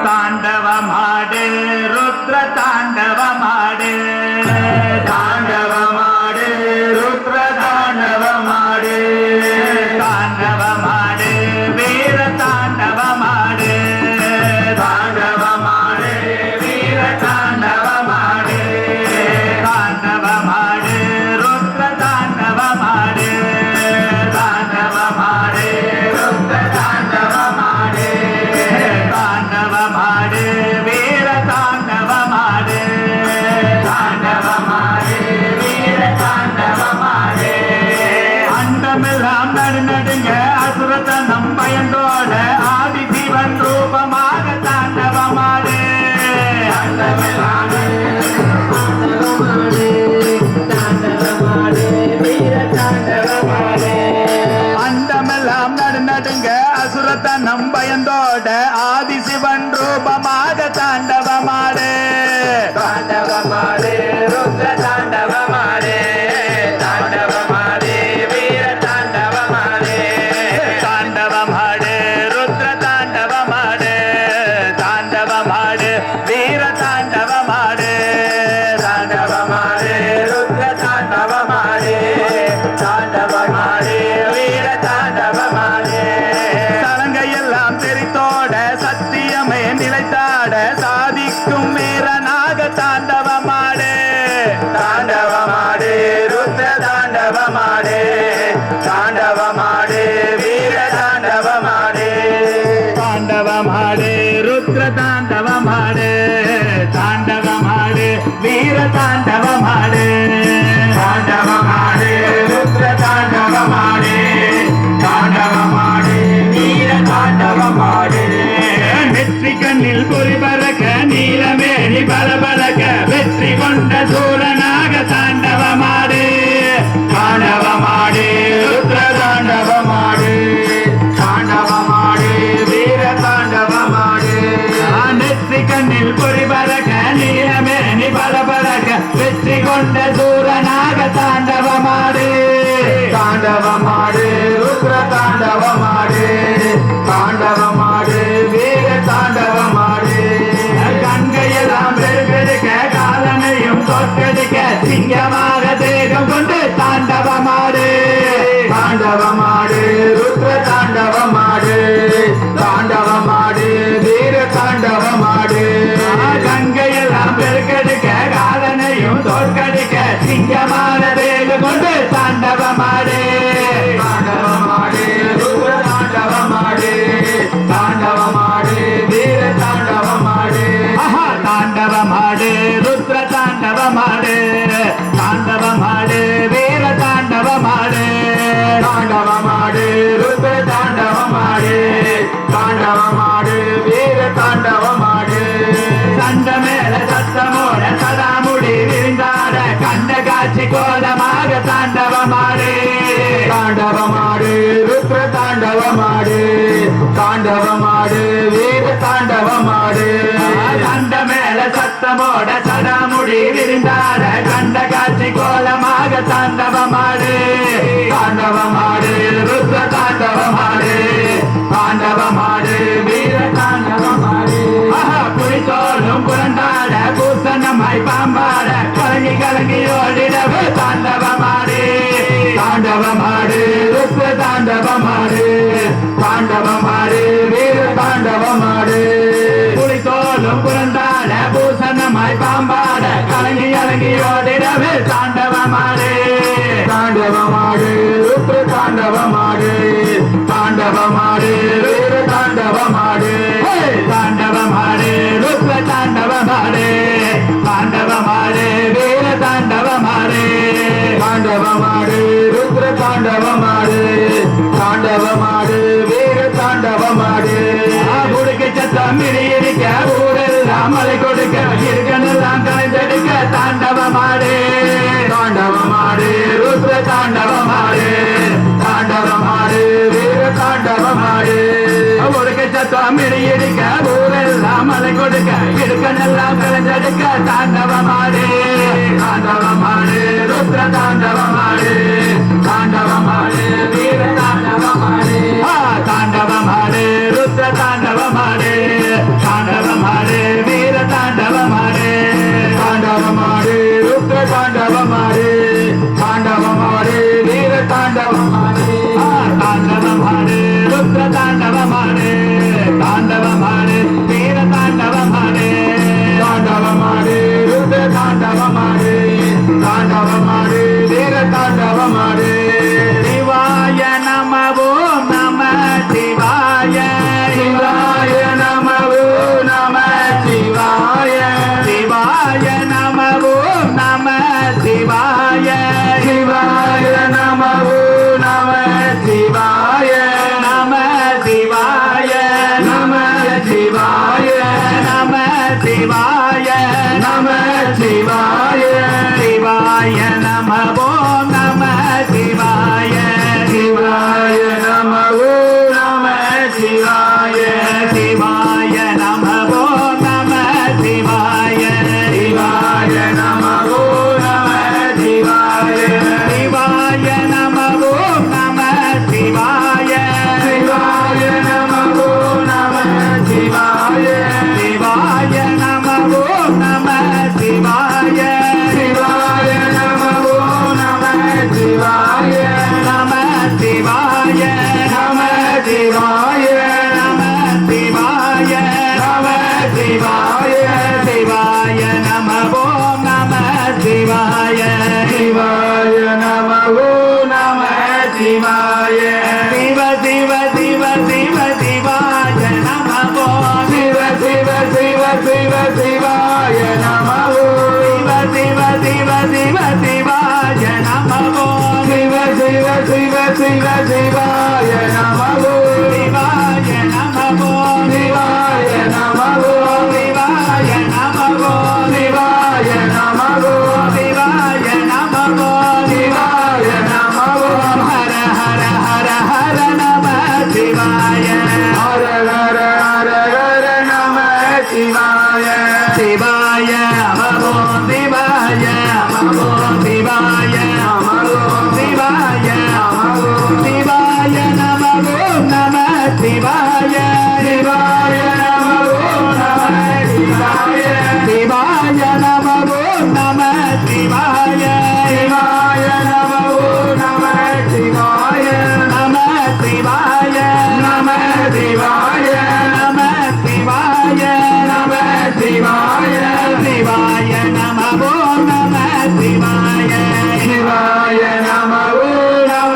தாண்டவமாடு ருத்ர தாண்டவமாடு தாண்டவமாடு ருத்ர தாண்டவமாடு தாண்டவமாடு வீர தாண்டவமாடு தாண்டவமாடு வீர தாண்டவமாடு தாண்டவமாடு ருத்ர தாண்டவமாடு தாண்டவமாடு ருத்ர தாண்டவமாடு தாண்டவமாடு வீர தாண்டவமாடு தாண்டவமாடு வீர தாண்டவமாடு அண்டமெல்லாம் நடுநடுங்க அசுரத்தனம் பயந்தோட ஆதி சிவன் ரூபமாக தாண்டவமாடு அண்டமெல்லாம் தாண்டவமாடு வீர தாண்டவமாடு அண்டமெல்லாம் நடுநடுங்க அசுரத்தனம் பயந்தோட ஆதிசிவன் ரூபமாக தாண்டவமாடு தாண்டவமாடு ருத்ர தாண்டவமாடு தாண்டவமாடு வீர தாண்டவமாடு தாண்டவமாடு ருத்ர தாண்டவமாடு தாண்டவமாடு வீர தாண்டவமாடு தாண்டவமாடு ருத்ர தாண்டவமாடு தாண்டவமாடு வீர தாண்டவமாடு சலங்கையெல்லாம் தெரித்தோட சத்தியமே நிலைத்தாட சாதிக்கும் வீரனாக தாண்டவமாடு தாண்டவமாடு ருத்ர தாண்டவமாடு தாண்டவமாடு வீர தாண்டவமாடு தாண்டவமாடு ருத்ர தாண்டவமாடு தாண்டவமாடு வீர தாண்டவமாடு தாண்டவமாடு ருத்ர தாண்டவமாடு தாண்டவமாடு வீர தாண்டவமாடு வெற்றி கண்ணில் பொறி பறக்க நீலமேனி பலபலக்க வெற்றி கொண்ட சூரனாக தாண்டவமாடு தாண்டவமாடு ருத்ர தாண்டவமாடு தாண்டவமாடு வீர தாண்டவமாடு வெற்றி கண்ணில் பொறி பறக்க நீலமேனி பலபலக்க வெற்றி கொண்ட சூரனாக தாண்டவமாடு தாண்டவமாடு ருத்ர தாண்டவமாடு தாண்டவமாடு வீர தாண்டவமாடு கண்கையெல்லாம் பெருக்கெடுக்க காலனையும் தொட்டெடுக்க சிங்கமாக தேகம் கொண்டு தாண்டவமாடு தாண்டவமாடு ருத்ர தாண்டவமாடு தாண்டவமாடு வீர தாண்டவமாடு கங்கையெல்லாம் பெருக்கெடுக்க காலனையும் தோற்கடிக்க சிங்கமான தேகம் கொண்டு தாண்டவமாடு தாண்டவமாடு ருத்ர தாண்டவமாடு தாண்டவமாடு வீர தாண்டவமாடு தாண்டவமாடு ருத்ர தாண்டவமாடு தாண்டவமாடு வீர தாண்டவமாடு தாண்டவமாடு ருத்ர தாண்டவமாடு தாண்டவமாடு வீர தாண்டவமாடு சண்ட மேல சத்தமோட சதாமுடி விரிந்தாட கண்ட காட்சி கோலமாக தாண்டவமாடு தாண்டவமாடு ருத்ர தாண்டவமாடு தாண்டவமாடு வீர தாண்டவமாடு கண்ட மேல சத்தமோட சடாமுடி விரிந்தாட கண்ட காட்சி கோலமாக தாண்டவமாடு தாண்டவமாடு ருத்ர தாண்டவமாடு தாண்டவமாடு வீர தாண்டவமாடு புரித்தோளும் புரண்டாட பூசணமாய் பாம்பாட கலங்கி கலங்கி ஓடிடவே தாண்டவமாடு தாண்டவமாடு ருத்ர தாண்டவமாடு தாண்டவமாடு வீர தாண்டவமாடு புலித்தோளும் புரண்டாட பூசணமாய் பாம்பாட கலங்கி கலங்கி ஓடிடவே தாண்டவமாடு தாண்டவமாடு ருத்ர தாண்டவமாடு தாண்டவமாடு வீர தாண்டவமாடு தாண்டவமாடு ருத்ர தாண்டவமாடு தாண்டவமாடு வீர தாண்டவமாடு தாண்டவமாடு ருத்ர தாண்டவமாடு தாண்டவமாடு வீர தாண்டவமாடு குடுக்க சத்தம் இருக்க ஊரெல்லாம் மலை கொடுக்க இருக்கனெல்லாம் கலைந்தெடுக்க தாண்டவமாடு தாண்டவமாடு ருத்ர தாண்டவமாடு தாண்டவமாடு வீர தாண்டவமாடு கொடுக்க சத்தம் இருக்க ஊரெல்லாம் மலை கொடுக்க இருக்கனெல்லாம் கலைந்தெடுக்க தாண்டவமாடு தாண்டவமாடு ருத்ர தாண்டவமாடு தாண்டவமாடு வீர தாண்டவமாடு தாண்டவமாடு ருத்ர தாண்டவமாடு தாண்டவ சிவாய நம சிவாய சிவாய நம ஓம் நம சிவாய சிவாய நம ஓம் நம சிவாய சிவாய நம ஓம் நம சிவாய சிவாய நம ஓம் நம சிவாய சிவாய நம ஓம் நம சிவாய சிவாய நம ஓம் நம சிவாய சிவாய நம ஓம் நம சிவாய சிவாய நம ஓம் நம சிவாய நம சிவாய நம சிவாய நம சிவாய நம சிவாய சிவாய நம ஓம் நம சிவாய சிவாய நம ஓம் நம சிவாய சிவ சிவ சிவ சிவ சிவாய நம ஓம் சிவ சிவ சிவ சிவ சிவாய நம ஓம் சிவ சிவ சிவ சிவ சிவாய நம ஓம் சிவ சிவ சிவ சிவ சிவாய நம ஓம் சிவாய நம ஓம் சிவாய நம ஓம் சிவாய நம ஓம் சிவாய நம ஓம் சிவாய நம ஓம் சிவாய நம ஓம் ஹர ஹர ஹர ஹர நம சிவாய ஹர ஹர ஹர ஹர நம சிவாய சிவாய நமோ சிவாய நமோ சிவாய நமோ சிவாய நமோ சிவாய நமோ நம சிவாய சிவாய நம ஓம் நம சிவாய சிவாய நமோ நம சிவாய சிவாய நம ஓம் நம சிவாய நம சிவாய நம சிவாய நம சிவாய நம சிவாய சிவாய நமோ நம சிவாய சிவாய நம ஓம் நம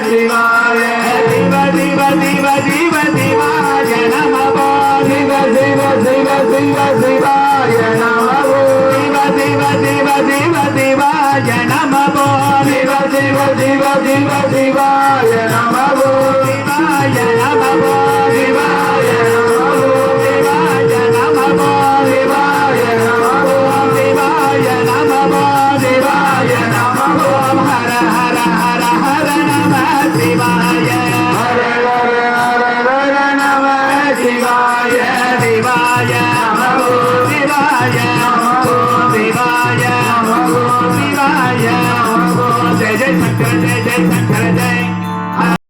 சிவாய சிவ சிவ சிவ சிவ சிவாய நமோ சிவ சிவ சிவ சிவ சிவாய நம ஓம் சிவ சிவ சிவ சிவ சிவாய நமோ சிவ சிவ சிவ சிவ சிவாய நம ஓம் சிவாய நமோ சிவாய நம ஓம் சிவாய நமோ சிவாய நம ஓம் சிவாய நமோ சிவாய நம ஓம் ஹர ஹர ஹர ஹர நம சிவாய ஹர ஹர ஹர ஹர நம சிவாய சிவாய நமோ சிவாய நமோ சிவாய நமோ சிவாய நமோ ஜெய ஜெய சங்கர ஜெய ஜெய சங்கர ஜெய